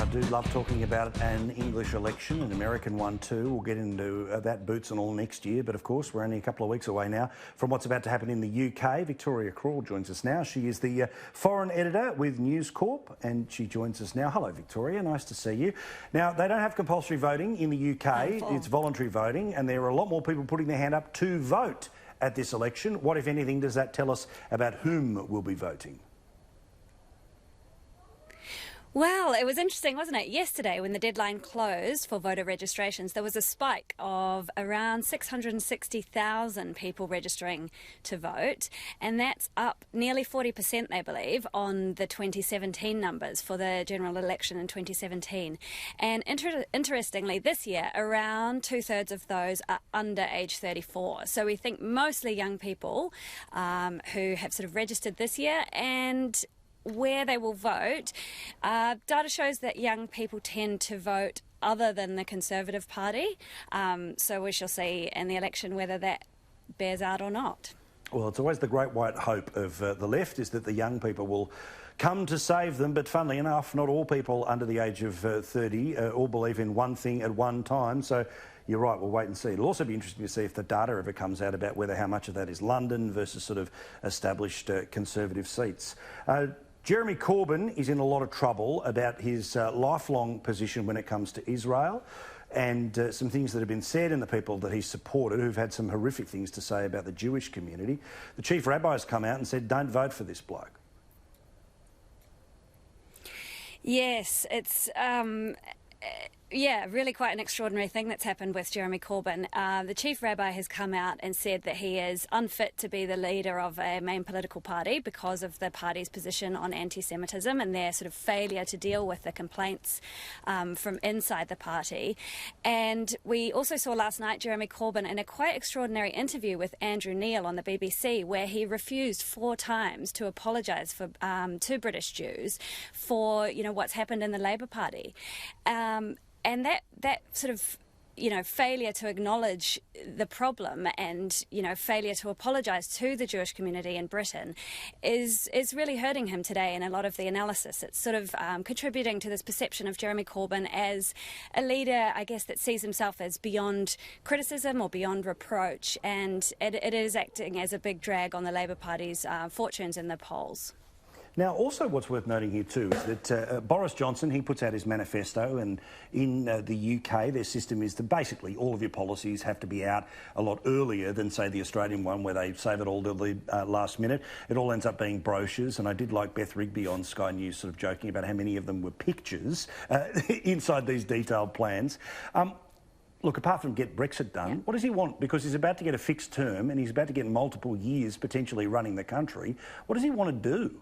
do love talking about an English election, an American one too. We'll get into that boots and all next year, but of course we're only a couple of weeks away now from what's about to happen in the UK. Victoria Crawl joins us now. She is the foreign editor with News Corp, and she joins us now. Hello Victoria, nice to see you. Now, they don't have compulsory voting in the UK, it's voluntary voting, and there are a lot more people putting their hand up to vote at this election. What, if anything, does that tell us about whom will be voting? Well, it was interesting, wasn't it? Yesterday, when the deadline closed for voter registrations, there was a spike of around 660,000 people registering to vote, and that's up nearly 40%, they believe, on the 2017 numbers for the general election in 2017. And interestingly, this year, around two-thirds of those are under age 34. So we think mostly young people who have sort of registered this year, and where they will vote, data shows that young people tend to vote other than the Conservative Party. So we shall see in the election whether that bears out or not. Well, it's always the great white hope of the left is that the young people will come to save them, but funnily enough, not all people under the age of 30 all believe in one thing at one time. So you're right, we'll wait and see. It'll also be interesting to see if the data ever comes out about how much of that is London versus sort of established Conservative seats. Jeremy Corbyn is in a lot of trouble about his lifelong position when it comes to Israel, and some things that have been said and the people that he's supported who've had some horrific things to say about the Jewish community. The chief rabbi has come out and said, don't vote for this bloke. Yes, it's really quite an extraordinary thing that's happened with Jeremy Corbyn. The chief rabbi has come out and said that he is unfit to be the leader of a main political party because of the party's position on anti-Semitism and their sort of failure to deal with the complaints from inside the party. And we also saw last night Jeremy Corbyn in a quite extraordinary interview with Andrew Neil on the BBC, where he refused 4 times to apologise for to British Jews for what's happened in the Labour Party. And that sort of, failure to acknowledge the problem and, failure to apologise to the Jewish community in Britain is really hurting him today in a lot of the analysis. It's sort of contributing to this perception of Jeremy Corbyn as a leader, I guess, that sees himself as beyond criticism or beyond reproach, and it is acting as a big drag on the Labour Party's fortunes in the polls. Now, also what's worth noting here too is that Boris Johnson, he puts out his manifesto, and in the UK their system is that basically all of your policies have to be out a lot earlier than, say, the Australian one where they save it all to the last minute. It all ends up being brochures, and I did like Beth Rigby on Sky News sort of joking about how many of them were pictures inside these detailed plans. Look, apart from get Brexit done, what does he want? Because he's about to get a fixed term and he's about to get multiple years potentially running the country. What does he want to do?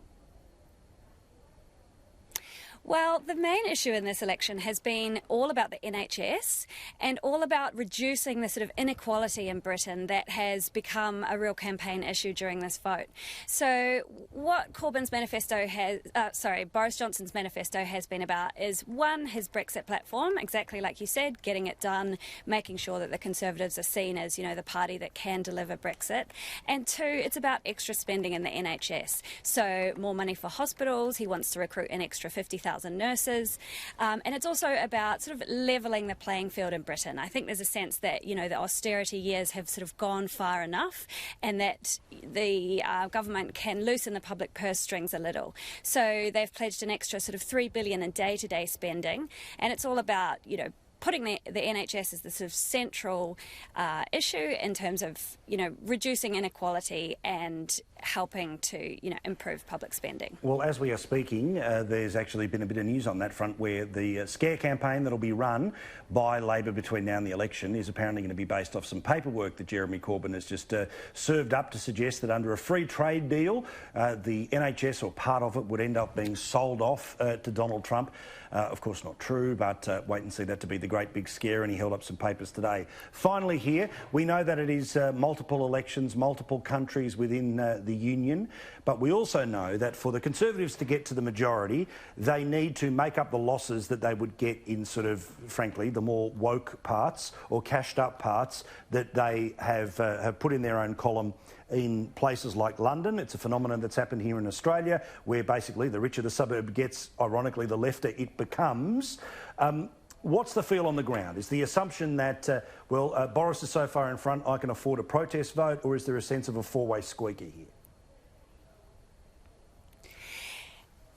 Well, the main issue in this election has been all about the NHS and all about reducing the sort of inequality in Britain that has become a real campaign issue during this vote. So what Boris Johnson's manifesto has been about is, one, his Brexit platform, exactly like you said, getting it done, making sure that the Conservatives are seen as, the party that can deliver Brexit. And 2, it's about extra spending in the NHS. So more money for hospitals. He wants to recruit an extra 50,000 nurses, and it's also about sort of levelling the playing field in Britain. I think there's a sense that the austerity years have sort of gone far enough, and that the government can loosen the public purse strings a little. So they've pledged an extra sort of $3 billion in day-to-day spending, and it's all about putting the NHS as the sort of central issue in terms of, reducing inequality and helping to, improve public spending. Well, as we are speaking, there's actually been a bit of news on that front where the scare campaign that'll be run by Labor between now and the election is apparently going to be based off some paperwork that Jeremy Corbyn has just served up to suggest that under a free trade deal, the NHS or part of it would end up being sold off to Donald Trump. Of course, not true, but wait and see that to be the the great big scare, and he held up some papers today. Finally here, we know that it is multiple elections, multiple countries within the Union, but we also know that for the Conservatives to get to the majority, they need to make up the losses that they would get in sort of, frankly, the more woke parts or cashed up parts that they have put in their own column in places like London. It's a phenomenon that's happened here in Australia, where basically the richer the suburb gets, ironically, the lefter it becomes. What's the feel on the ground? Is the assumption that, Boris is so far in front, I can afford a protest vote, or is there a sense of a four-way squeaker here?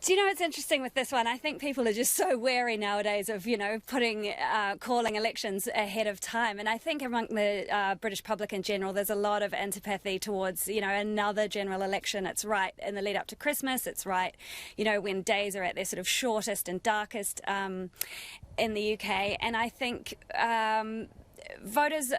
Do you know, it's interesting with this one. I think people are just so wary nowadays of, calling elections ahead of time. And I think among the British public in general, there's a lot of antipathy towards, another general election. It's right in the lead up to Christmas. It's right, when days are at their sort of shortest and darkest in the UK. And I think voters...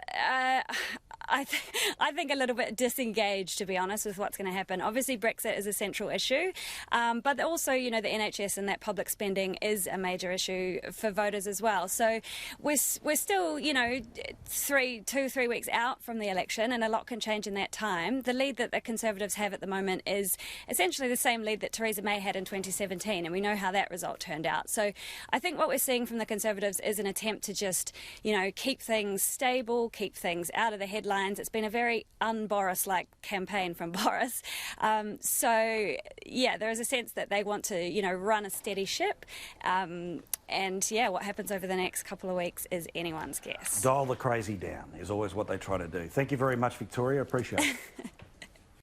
I think a little bit disengaged, to be honest, with what's going to happen. Obviously, Brexit is a central issue, but also, the NHS and that public spending is a major issue for voters as well. So we're still, 3 weeks out from the election, and a lot can change in that time. The lead that the Conservatives have at the moment is essentially the same lead that Theresa May had in 2017, and we know how that result turned out. So I think what we're seeing from the Conservatives is an attempt to just, keep things stable, keep things out of the headlines. It's been a very un-Boris-like campaign from Boris. There is a sense that they want to, run a steady ship. What happens over the next couple of weeks is anyone's guess. Dial the crazy down is always what they try to do. Thank you very much, Victoria. Appreciate it.